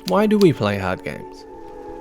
Why do we play hard games?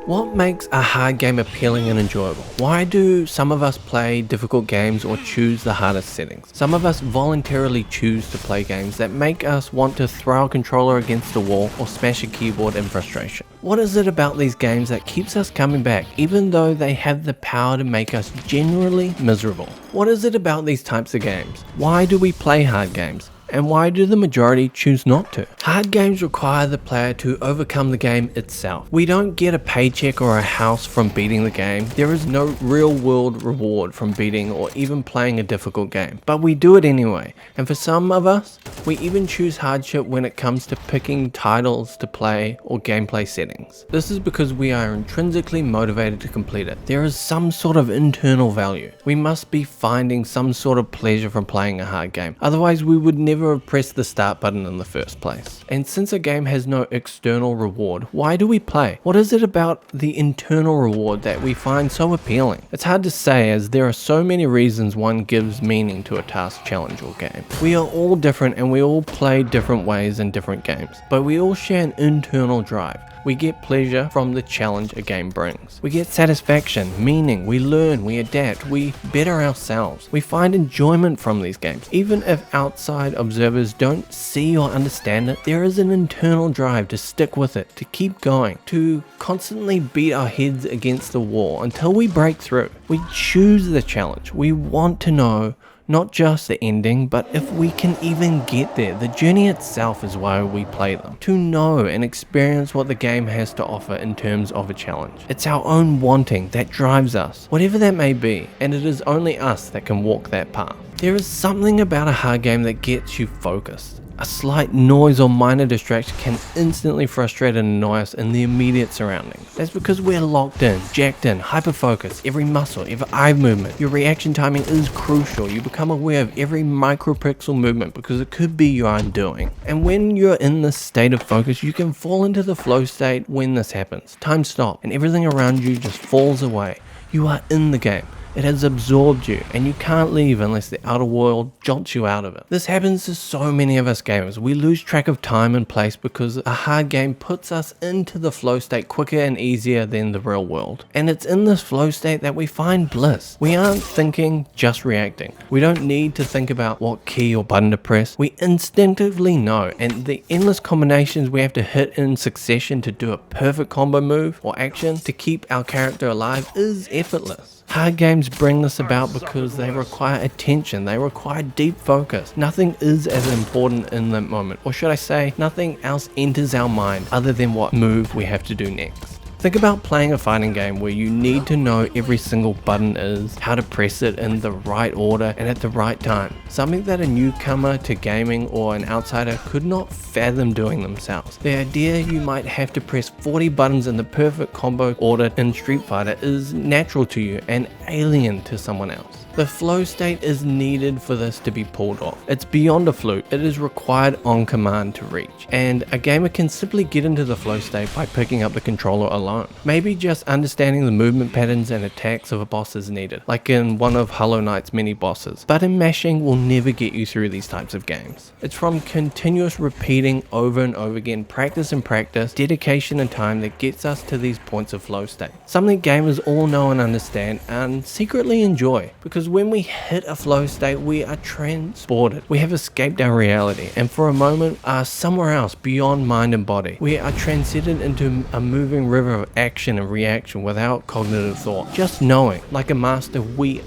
What makes a hard game appealing and enjoyable? Why do some of us play difficult games or choose the hardest settings? Some of us voluntarily choose to play games that make us want to throw a controller against a wall or smash a keyboard in frustration. What is it about these games that keeps us coming back even though they have the power to make us generally miserable? What is it about these types of games? Why do we play hard games? And why do the majority choose not to? Hard games require the player to overcome the game itself. We don't get a paycheck or a house from beating the game. There is no real world reward from beating or even playing a difficult game. But we do it anyway. And for some of us, we even choose hardship when it comes to picking titles to play or gameplay settings. This is because we are intrinsically motivated to complete it. There is some sort of internal value. We must be finding some sort of pleasure from playing a hard game. Otherwise, we would never have pressed the start button in the first place. And since a game has no external reward, why do we play? What is it about the internal reward that we find so appealing? It's hard to say, as there are so many reasons one gives meaning to a task, challenge, or game. We are all different and we all play different ways in different games, but we all share an internal drive. We get pleasure from the challenge a game brings. We get satisfaction, meaning, we learn, we adapt, we better ourselves. We find enjoyment from these games. Even if outside observers don't see or understand it, there is an internal drive to stick with it, to keep going, to constantly beat our heads against the wall until we break through. We choose the challenge. We want to know not just the ending, but if we can even get there. The journey itself is why we play them. To know and experience what the game has to offer in terms of a challenge. It's our own wanting that drives us, whatever that may be, and it is only us that can walk that path. There is something about a hard game that gets you focused. A slight noise or minor distraction can instantly frustrate and annoy us in the immediate surroundings. That's because we're locked in, jacked in, hyper-focused, every muscle, every eye movement. Your reaction timing is crucial. You become aware of every micropixel movement because it could be your undoing. And when you're in this state of focus, you can fall into the flow state when this happens. Time stops and everything around you just falls away. You are in the game. It has absorbed you, and you can't leave unless the outer world jolts you out of it. This happens to so many of us gamers. We lose track of time and place because a hard game puts us into the flow state quicker and easier than the real world. And it's in this flow state that we find bliss. We aren't thinking, just reacting. We don't need to think about what key or button to press. We instinctively know, and the endless combinations we have to hit in succession to do a perfect combo move or action to keep our character alive is effortless. Hard games bring this about because they require attention, they require deep focus. Nothing is as important in that moment, or should I say, nothing else enters our mind other than what move we have to do next. Think about playing a fighting game where you need to know every single button is, how to press it in the right order and at the right time. Something that a newcomer to gaming or an outsider could not fathom doing themselves. The idea you might have to press 40 buttons in the perfect combo order in Street Fighter is natural to you and alien to someone else. The flow state is needed for this to be pulled off. It's beyond a fluke, it is required on command to reach. And a gamer can simply get into the flow state by picking up the controller alone. Maybe just understanding the movement patterns and attacks of a boss is needed, like in one of Hollow Knight's mini bosses. Button mashing will never get you through these types of games. It's from continuous repeating over and over again, practice and practice, dedication and time that gets us to these points of flow state. Something gamers all know and understand and secretly enjoy, because when we hit a flow state, we are transported. We have escaped our reality and for a moment are somewhere else beyond mind and body. We are transcended into a moving river of action and reaction without cognitive thought. Just knowing, like a master, we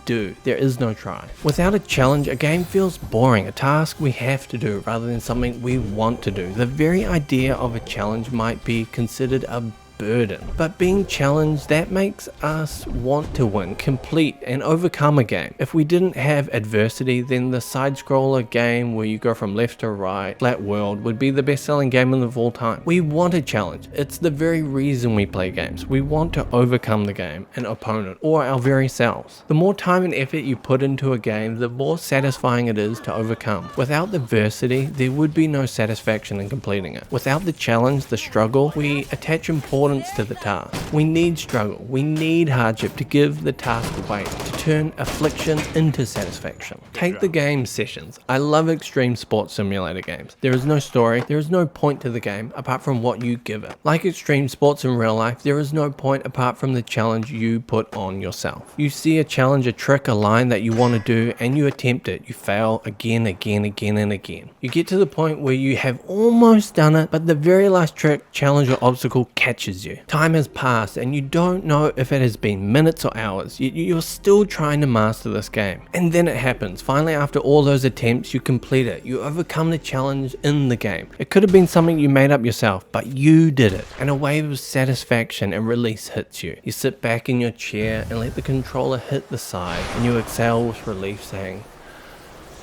do. There is no try. Without a challenge, a game feels boring, a task we have to do rather than something we want to do. The very idea of a challenge might be considered a burden. But being challenged, that makes us want to win, complete, and overcome a game. If we didn't have adversity, then the side-scroller game where you go from left to right, flat world, would be the best-selling game of all time. We want a challenge. It's the very reason we play games. We want to overcome the game, an opponent, or our very selves. The more time and effort you put into a game, the more satisfying it is to overcome. Without the adversity, there would be no satisfaction in completing it. Without the challenge, the struggle, we attach importance importance to the task. We need struggle, we need hardship to give the task weight, to turn affliction into satisfaction. Take the game Sessions. I love extreme sports simulator games. There is no story, there is no point to the game apart from what you give it. Like extreme sports in real life, there is no point apart from the challenge you put on yourself. You see a challenge, a trick, a line that you want to do, and you attempt it. You fail again, and again. You get to the point where you have almost done it, but the very last trick, challenge, or obstacle catches you. Time has passed and you don't know if it has been minutes or hours. You're still trying to master this game. And then it happens. Finally, after all those attempts, you complete it. You overcome the challenge in the game. It could have been something you made up yourself, but you did it. And a wave of satisfaction and release hits you. You sit back in your chair and let the controller hit the side, and you exhale with relief, saying,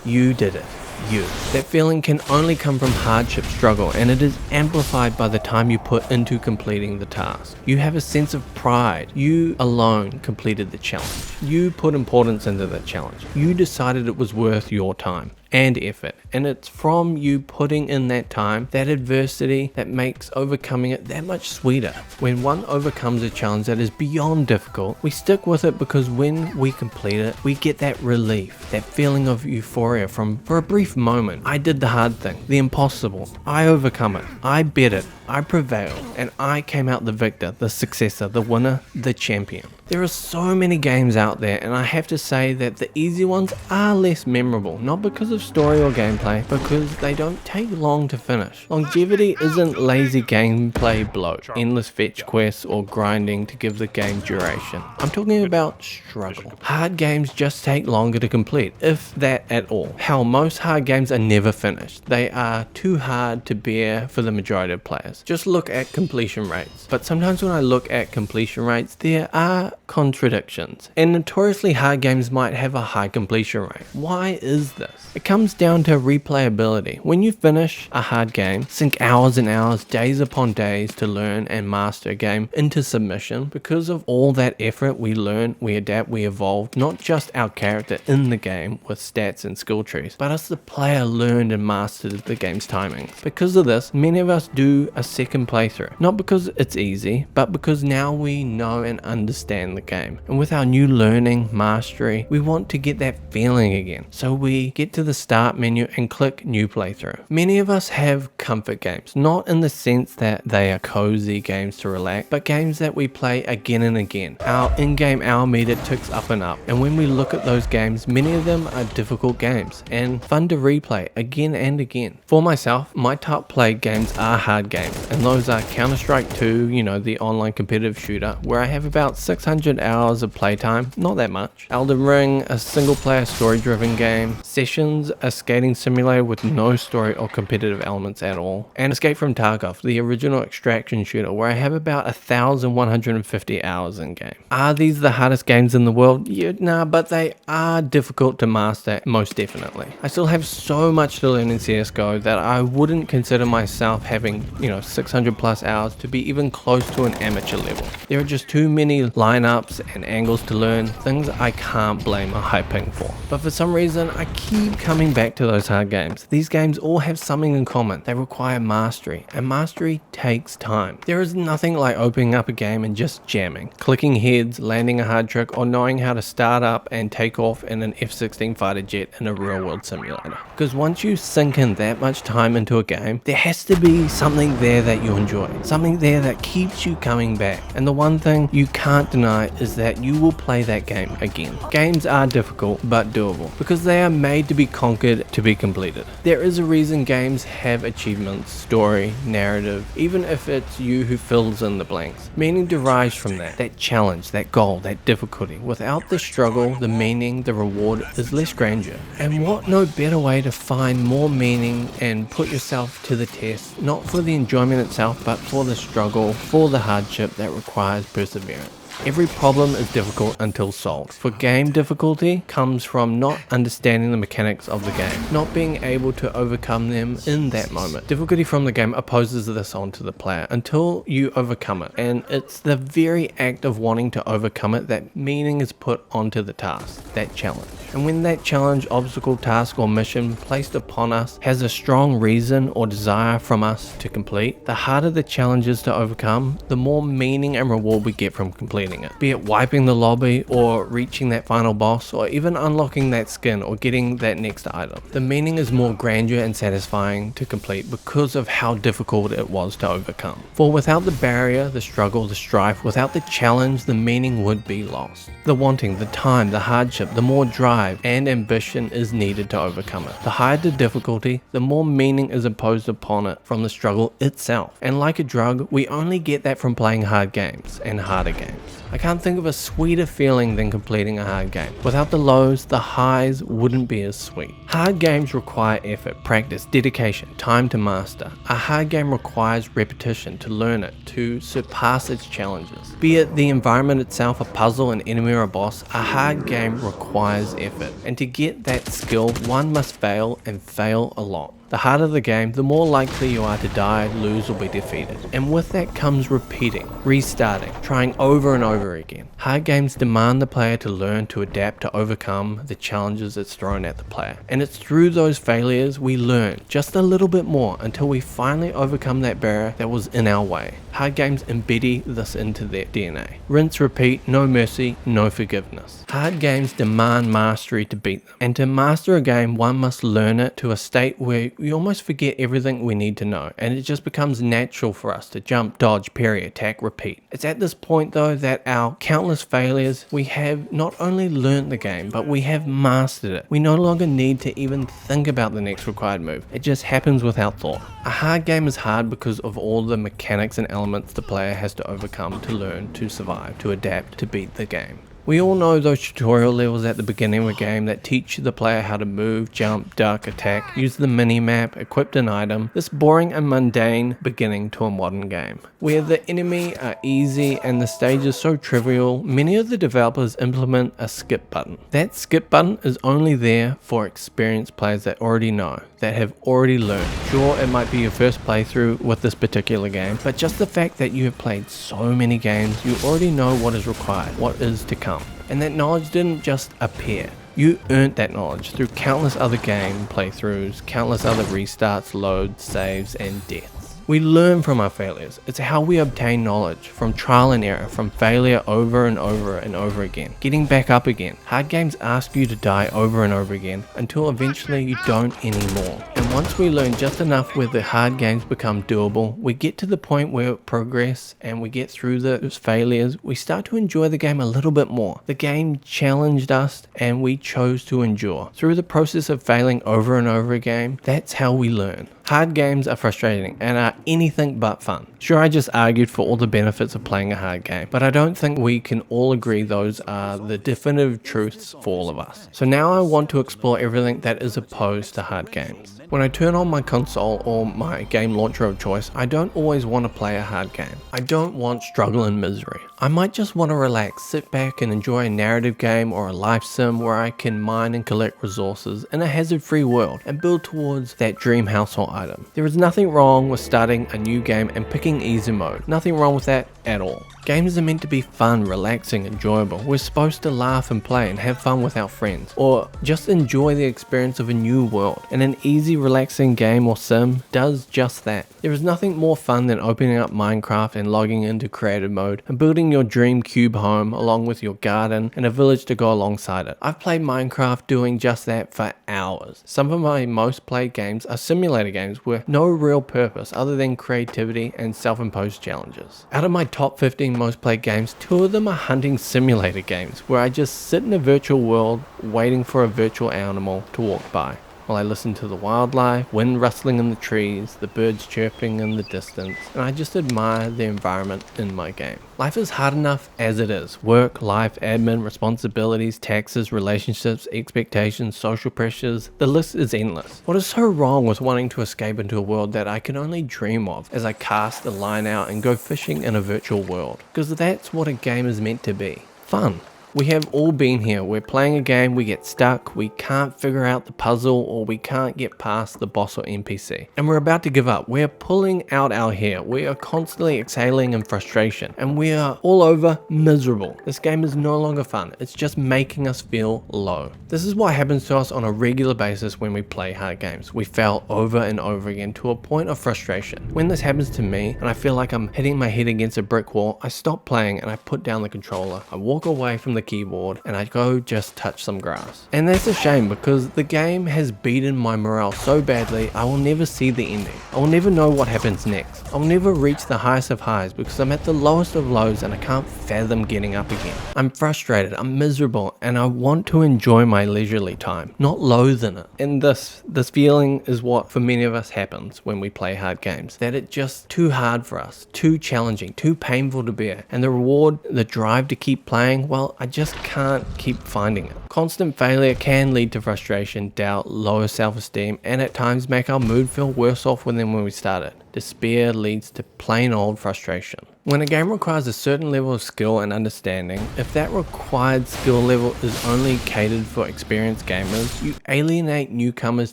"You did it. You." That feeling can only come from hardship, struggle, and it is amplified by the time you put into completing the task. You have a sense of pride. You alone completed the challenge. You put importance into the challenge. You decided it was worth your time and effort, and it's from you putting in that time, that adversity, that makes overcoming it that much sweeter. When one overcomes a challenge that is beyond difficult, we stick with it because when we complete it, we get that relief, that feeling of euphoria for a brief moment. I did the hard thing, the impossible. I overcome it. I bet it. I prevailed, and I came out the victor, the successor, the winner, the champion. There are so many games out there, and I have to say that the easy ones are less memorable, not because of story or gameplay, because they don't take long to finish. Longevity isn't lazy gameplay bloat, endless fetch quests, or grinding to give the game duration. I'm talking about struggle. Hard games just take longer to complete, if that at all. Hell, most hard games are never finished. They are too hard to bear for the majority of players. Just look at completion rates. But sometimes when I look at completion rates, there are contradictions, and notoriously hard games might have a high completion rate. Why is this? It comes down to replayability. When you finish a hard game, sink hours and hours, days upon days to learn and master a game into submission. Because of all that effort, we learn, we adapt, we evolve, not just our character in the game with stats and skill trees, but as the player learned and mastered the game's timing. Because of this, many of us do a second playthrough, not because it's easy, but because now we know and understand the game. And with our new learning, mastery, we want to get that feeling again. So we get to the start menu and click new playthrough. Many of us have comfort games, not in the sense that they are cozy games to relax, but games that we play again and again. Our in-game hour meter ticks up and up, and when we look at those games, many of them are difficult games and fun to replay again and again. For myself, my top played games are hard games, and those are Counter-Strike 2, the online competitive shooter, where I have about 600 hours of playtime, not that much. Elden Ring, a single player story driven game. Sessions, a skating simulator with no story or competitive elements at all. And Escape from Tarkov, the original extraction shooter, where I have about 1,150 hours in game. Are these the hardest games in the world? Yeah, nah, but they are difficult to master, most definitely. I still have so much to learn in CSGO that I wouldn't consider myself having, 600 plus hours to be even close to an amateur level. There are just too many lineups and angles to learn, things I can't blame a high ping for. But for some reason, I keep coming back to those hard games. These games all have something in common. They require mastery, and mastery takes time. There is nothing like opening up a game and just jamming, clicking heads, landing a hard trick, or knowing how to start up and take off in an F-16 fighter jet in a real-world simulator. Because once you sink in that much time into a game, there has to be something there that you enjoy, something there that keeps you coming back. And the one thing you can't deny is that you will play that game again. Games are difficult but doable because they are made to be conquered, to be completed. There is a reason games have achievements, story, narrative, even if it's you who fills in the blanks. Meaning derives from that challenge, that goal, that difficulty. Without the struggle, the meaning, the reward is less grandeur. And what no better way to find more meaning and put yourself to the test, not for the enjoyment itself, but for the struggle, for the hardship that requires perseverance. Every problem is difficult until solved. For game difficulty comes from not understanding the mechanics of the game, not being able to overcome them in that moment. Difficulty from the game opposes this onto the player until you overcome it, and it's the very act of wanting to overcome it that meaning is put onto the task, that challenge. And when that challenge, obstacle, task, or mission placed upon us has a strong reason or desire from us to complete, the harder the challenge is to overcome, the more meaning and reward we get from completing it. Be it wiping the lobby, or reaching that final boss, or even unlocking that skin or getting that next item. The meaning is more grandeur and satisfying to complete because of how difficult it was to overcome. For without the barrier, the struggle, the strife, without the challenge, the meaning would be lost. The wanting, the time, the hardship, the more drive and ambition is needed to overcome it. The higher the difficulty, the more meaning is imposed upon it from the struggle itself. And like a drug, we only get that from playing hard games and harder games. I can't think of a sweeter feeling than completing a hard game. Without the lows, the highs wouldn't be as sweet. Hard games require effort, practice, dedication, time to master. A hard game requires repetition to learn it, to surpass its challenges. Be it the environment itself, a puzzle, an enemy, or a boss, a hard game requires effort. And to get that skill, one must fail, and fail a lot. The harder the game, the more likely you are to die, lose, or be defeated. And with that comes repeating, restarting, trying over and over again. Hard games demand the player to learn to adapt to overcome the challenges it's thrown at the player. And it's through those failures we learn just a little bit more until we finally overcome that barrier that was in our way. Hard games embed this into their DNA. Rinse, repeat, no mercy, no forgiveness. Hard games demand mastery to beat them. And to master a game, one must learn it to a state where we almost forget everything we need to know, and it just becomes natural for us to jump, dodge, parry, attack, repeat. It's at this point though that our countless failures, we have not only learned the game, but we have mastered it. We no longer need to even think about the next required move. It just happens without thought. A hard game is hard because of all the mechanics and elements the player has to overcome to learn, to survive, to adapt, to beat the game. We all know those tutorial levels at the beginning of a game that teach the player how to move, jump, duck, attack, use the mini-map, equip an item, this boring and mundane beginning to a modern game. Where the enemy are easy and the stage is so trivial, many of the developers implement a skip button. That skip button is only there for experienced players that already know, that have already learned. Sure, it might be your first playthrough with this particular game, but just the fact that you have played so many games, you already know what is required, what is to come. And that knowledge didn't just appear. You earned that knowledge through countless other game playthroughs, countless other restarts, loads, saves, and deaths. We learn from our failures. It's how we obtain knowledge, from trial and error, from failure over and over and over again, getting back up again. Hard games ask you to die over and over again until eventually you don't anymore. And once we learn just enough where the hard games become doable, we get to the point where progress and we get through those failures, we start to enjoy the game a little bit more. The game challenged us and we chose to endure. Through the process of failing over and over again, that's how we learn. Hard games are frustrating and are anything but fun. Sure, I just argued for all the benefits of playing a hard game, but I don't think we can all agree those are the definitive truths for all of us. So now I want to explore everything that is opposed to hard games. When I turn on my console or my game launcher of choice, I don't always want to play a hard game. I don't want struggle and misery. I might just want to relax, sit back and enjoy a narrative game or a life sim where I can mine and collect resources in a hazard-free world and build towards that dream household item. There is nothing wrong with starting a new game and picking easy mode. Nothing wrong with that at all. Games are meant to be fun, relaxing, enjoyable. We're supposed to laugh and play and have fun with our friends, or just enjoy the experience of a new world. And an easy, relaxing game or sim does just that. There is nothing more fun than opening up Minecraft and logging into creative mode and building your dream cube home along with your garden and a village to go alongside it. I've played Minecraft doing just that for hours. Some of my most played games are simulator games with no real purpose other than creativity and self-imposed challenges. Out of my top 15 most played games, 2 of them are hunting simulator games where I just sit in a virtual world waiting for a virtual animal to walk by, while I listen to the wildlife, wind rustling in the trees, the birds chirping in the distance, and I just admire the environment in my game. Life is hard enough as it is. Work, life, admin, responsibilities, taxes, relationships, expectations, social pressures, the list is endless. What is so wrong with wanting to escape into a world that I can only dream of as I cast the line out and go fishing in a virtual world? Because that's what a game is meant to be. Fun. We have all been here. We're playing a game, we get stuck, we can't figure out the puzzle, or we can't get past the boss or NPC. And we're about to give up. We're pulling out our hair. We are constantly exhaling in frustration. And we are all over miserable. This game is no longer fun. It's just making us feel low. This is what happens to us on a regular basis when we play hard games. We fail over and over again to a point of frustration. When this happens to me and I feel like I'm hitting my head against a brick wall, I stop playing and I put down the controller. I walk away from the keyboard and I go just touch some grass. And that's a shame because the game has beaten my morale so badly I will never see the ending. I will never know what happens next. I will never reach the highest of highs because I'm at the lowest of lows and I can't fathom getting up again. I'm frustrated, I'm miserable, and I want to enjoy my leisurely time, not loathe in it. And this feeling is what for many of us happens when we play hard games, that it's just too hard for us, too challenging, too painful to bear, and the reward, the drive to keep playing, well, I just can't keep finding it. Constant failure can lead to frustration, doubt, lower self-esteem, and at times make our mood feel worse off than when we started. Despair leads to plain old frustration. When a game requires a certain level of skill and understanding, if that required skill level is only catered for experienced gamers, you alienate newcomers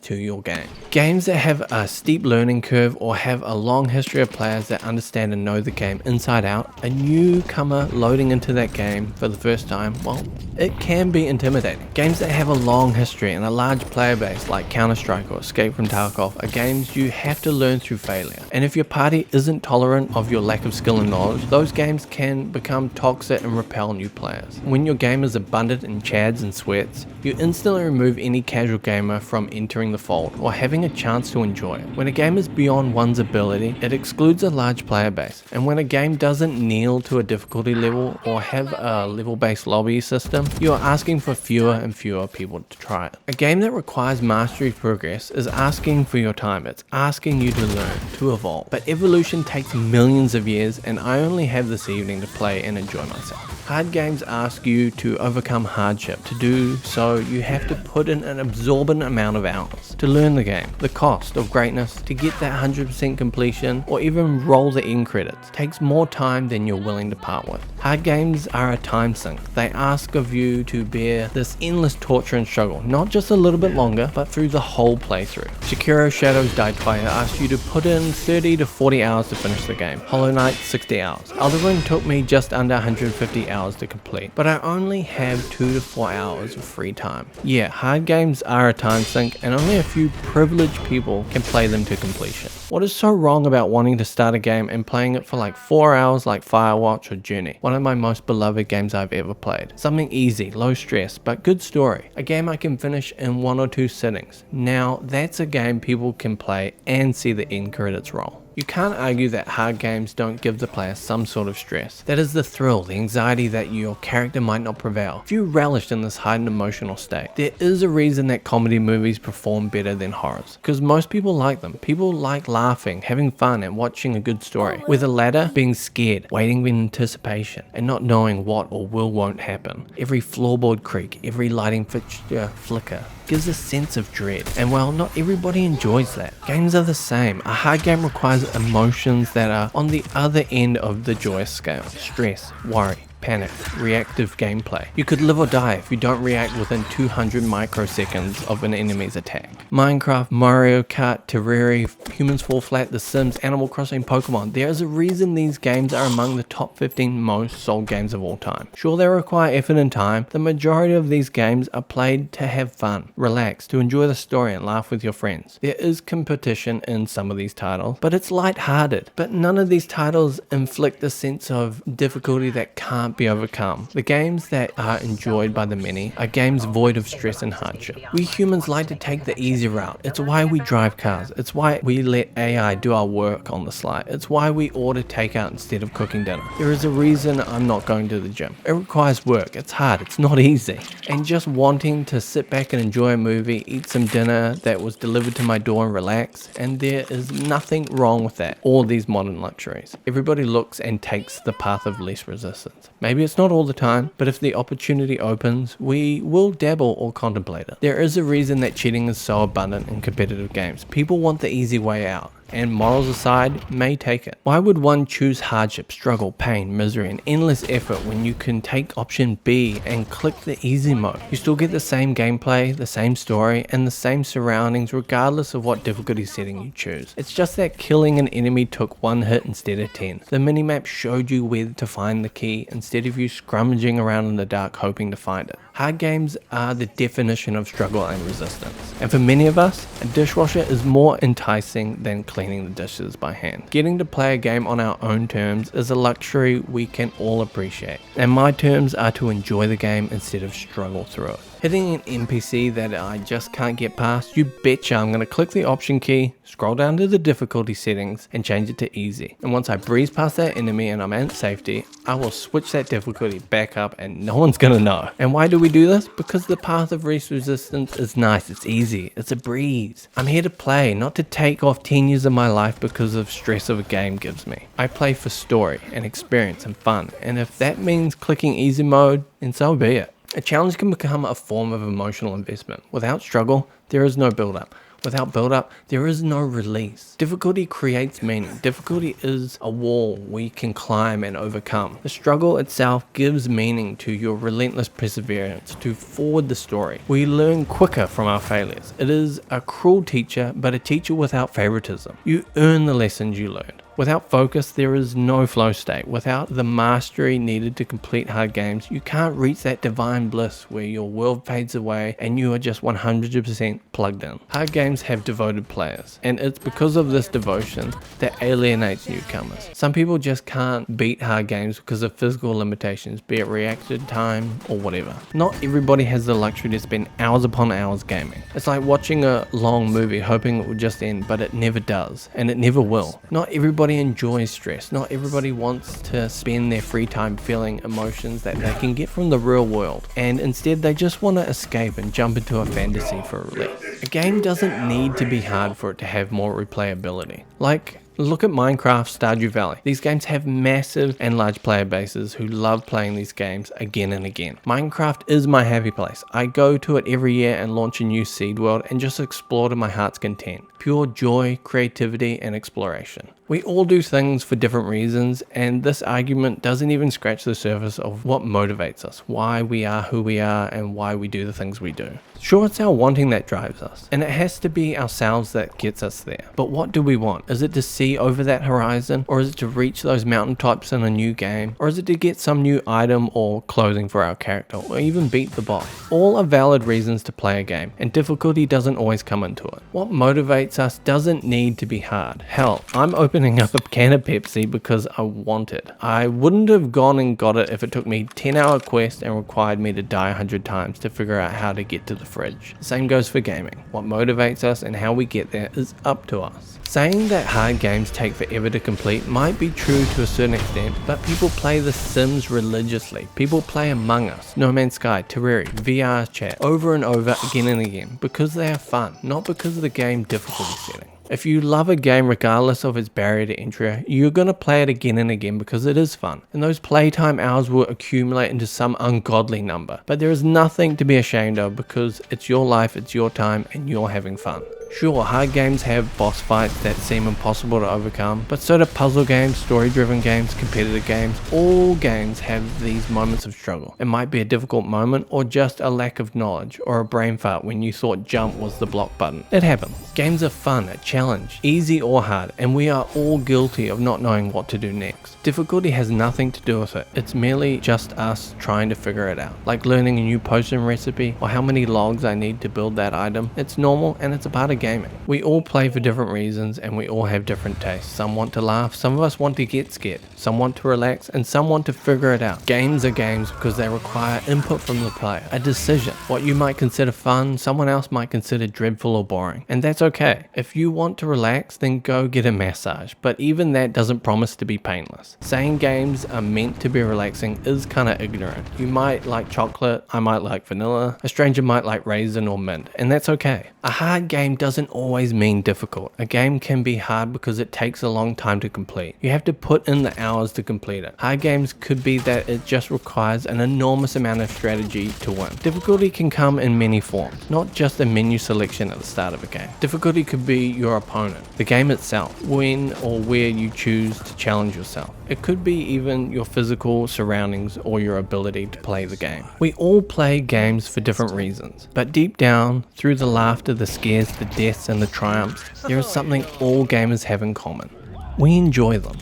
to your game. Games that have a steep learning curve or have a long history of players that understand and know the game inside out, a newcomer loading into that game for the first time, well, it can be intimidating. Games that have a long history and a large player base like Counter-Strike or Escape from Tarkov are games you have to learn through failure. And if your party isn't tolerant of your lack of skill and knowledge, those games can become toxic and repel new players. When your game is abundant in chads and sweats, you instantly remove any casual gamer from entering the fold or having a chance to enjoy it. When a game is beyond one's ability, it excludes a large player base. And when a game doesn't kneel to a difficulty level or have a level-based lobby system, you are asking for fewer and fewer people to try it. A game that requires mastery progress is asking for your time. It's asking you to learn, to evolve. But evolution takes millions of years, and I only have this evening to play and enjoy myself. Hard games ask you to overcome hardship. To do so, you have to put in an absorbent amount of hours to learn the game. The cost of greatness, to get that 100% completion or even roll the end credits, takes more time than you're willing to part with. Hard games are a time sink. They ask of you to bear this endless torture and struggle, not just a little bit longer, but through the whole playthrough. Sekiro Shadows Die Twice asks you to put in 30 to 40 hours to finish the game. Hollow Knight 60 hours. Elden Ring took me just under 150 hours to complete, but I only have 2 to 4 hours of free time. Yeah, hard games are a time sink, and only a few privileged people can play them to completion. What is so wrong about wanting to start a game and playing it for like 4 hours like Firewatch or Journey, one of my most beloved games I've ever played? Something easy, low stress, but good story. A game I can finish in 1 or 2 sittings. Now that's a game people can play and see the end credits roll. You can't argue that hard games don't give the player some sort of stress. That is the thrill, the anxiety that your character might not prevail. If you relish in this heightened emotional state, there is a reason that comedy movies perform better than horrors. Because most people like them. People like laughing, having fun, and watching a good story. With the latter, being scared, waiting in anticipation, and not knowing what or won't happen. Every floorboard creak, every lighting fixture flicker gives a sense of dread, and while not everybody enjoys that, games are the same. A hard game requires emotions that are on the other end of the joyous scale. Stress, worry, panic, reactive gameplay. You could live or die if you don't react within 200 microseconds of an enemy's attack. Minecraft, Mario Kart, Terraria, Humans Fall Flat, The Sims, Animal Crossing, Pokemon. There is a reason these games are among the top 15 most sold games of all time. Sure, they require effort and time. The majority of these games are played to have fun, relax, to enjoy the story and laugh with your friends. There is competition in some of these titles, but it's light-hearted. But none of these titles inflict a sense of difficulty that can't be overcome. The games that are enjoyed by the many are games void of stress and hardship. We humans like to take the easy route. It's why we drive cars. It's why we let AI do our work on the sly. It's why we order takeout instead of cooking dinner. There is a reason I'm not going to the gym. It requires work. It's hard. It's not easy. And just wanting to sit back and enjoy a movie, eat some dinner that was delivered to my door and relax, and there is nothing wrong with that. All these modern luxuries. Everybody looks and takes the path of least resistance. Maybe it's not all the time, but if the opportunity opens, we will dabble or contemplate it. There is a reason that cheating is so abundant in competitive games. People want the easy way out. and morals aside, may take it. Why would one choose hardship, struggle, pain, misery, and endless effort when you can take option B and click the easy mode? You still get the same gameplay, the same story, and the same surroundings regardless of what difficulty setting you choose. It's just that killing an enemy took 1 hit instead of 10. The minimap showed you where to find the key instead of you scrummaging around in the dark hoping to find it. Hard games are the definition of struggle and resistance. And for many of us, a dishwasher is more enticing than cleaning the dishes by hand. Getting to play a game on our own terms is a luxury we can all appreciate. And my terms are to enjoy the game instead of struggle through it. Hitting an NPC that I just can't get past, you betcha I'm going to click the option key, scroll down to the difficulty settings and change it to easy. And once I breeze past that enemy and I'm in safety, I will switch that difficulty back up and no one's going to know. And why do we do this? Because the path of least resistance is nice, it's easy, it's a breeze. I'm here to play, not to take off 10 years of my life because of stress of a game gives me. I play for story and experience and fun, and if that means clicking easy mode, then so be it. A challenge can become a form of emotional investment. Without struggle, there is no build-up. Without build-up, there is no release. Difficulty creates meaning. Difficulty is a wall we can climb and overcome. The struggle itself gives meaning to your relentless perseverance to forward the story. We learn quicker from our failures. It is a cruel teacher, but a teacher without favoritism. You earn the lessons you learned. Without focus, there is no flow state. Without the mastery needed to complete hard games, you can't reach that divine bliss where your world fades away and you are just 100% plugged in. Hard games have devoted players, and it's because of this devotion that alienates newcomers. Some people just can't beat hard games because of physical limitations, be it reaction time or whatever. Not everybody has the luxury to spend hours upon hours gaming. It's like watching a long movie hoping it will just end, but it never does, and it never will. Not everybody enjoys stress. Not everybody wants to spend their free time feeling emotions that they can get from the real world, and instead they just want to escape and jump into a fantasy for release. A game doesn't need to be hard for it to have more replayability. Like, look at Minecraft, Stardew Valley. These games have massive and large player bases who love playing these games again and again. Minecraft is my happy place. I go to it every year and launch a new seed world and just explore to my heart's content. Pure joy, creativity, and exploration. We all do things for different reasons, and this argument doesn't even scratch the surface of what motivates us, why we are who we are, and why we do the things we do. Sure, it's our wanting that drives us, and it has to be ourselves that gets us there. But what do we want? Is it to see over that horizon, or is it to reach those mountaintops in a new game, or is it to get some new item or clothing for our character, or even beat the boss? All are valid reasons to play a game, and difficulty doesn't always come into it. What motivates us doesn't need to be hard. Hell, I'm opening up a can of Pepsi because I want it. I wouldn't have gone and got it if it took me 10-hour quest and required me to die 100 times to figure out how to get to the fridge. The same goes for gaming. What motivates us and how we get there is up to us. Saying that hard games take forever to complete might be true to a certain extent, but people play The Sims religiously. People play Among Us, No Man's Sky, Terraria, VR chat over and over again and again because they are fun, not because of the game difficulty setting. If you love a game regardless of its barrier to entry, you're going to play it again and again because it is fun. And those playtime hours will accumulate into some ungodly number. But there is nothing to be ashamed of because it's your life, it's your time, and you're having fun. Sure, hard games have boss fights that seem impossible to overcome, but so do puzzle games, story-driven games, competitive games. All games have these moments of struggle. It might be a difficult moment, or just a lack of knowledge, or a brain fart when you thought jump was the block button. It happens. Games are fun, a challenge, easy or hard, and we are all guilty of not knowing what to do next. Difficulty has nothing to do with it. It's merely just us trying to figure it out. Like learning a new potion recipe, or how many logs I need to build that item. It's normal, and it's a part of gaming. We all play for different reasons and we all have different tastes. Some want to laugh, some of us want to get scared, some want to relax, and some want to figure it out. Games are games because they require input from the player, a decision. What you might consider fun, someone else might consider dreadful or boring, and that's okay. If you want to relax, then go get a massage, but even that doesn't promise to be painless. Saying games are meant to be relaxing is kinda ignorant. You might like chocolate, I might like vanilla, a stranger might like raisin or mint, and that's okay. A hard game doesn't doesn't always mean difficult. A game can be hard because it takes a long time to complete. You have to put in the hours to complete it. Hard games could be that it just requires an enormous amount of strategy to win. Difficulty can come in many forms, not just a menu selection at the start of a game. Difficulty could be your opponent, the game itself, when or where you choose to challenge yourself. It could be even your physical surroundings or your ability to play the game. We all play games for different reasons, but deep down, through the laughter, the scares, the deaths, and the triumphs, there is something all gamers have in common. We enjoy them.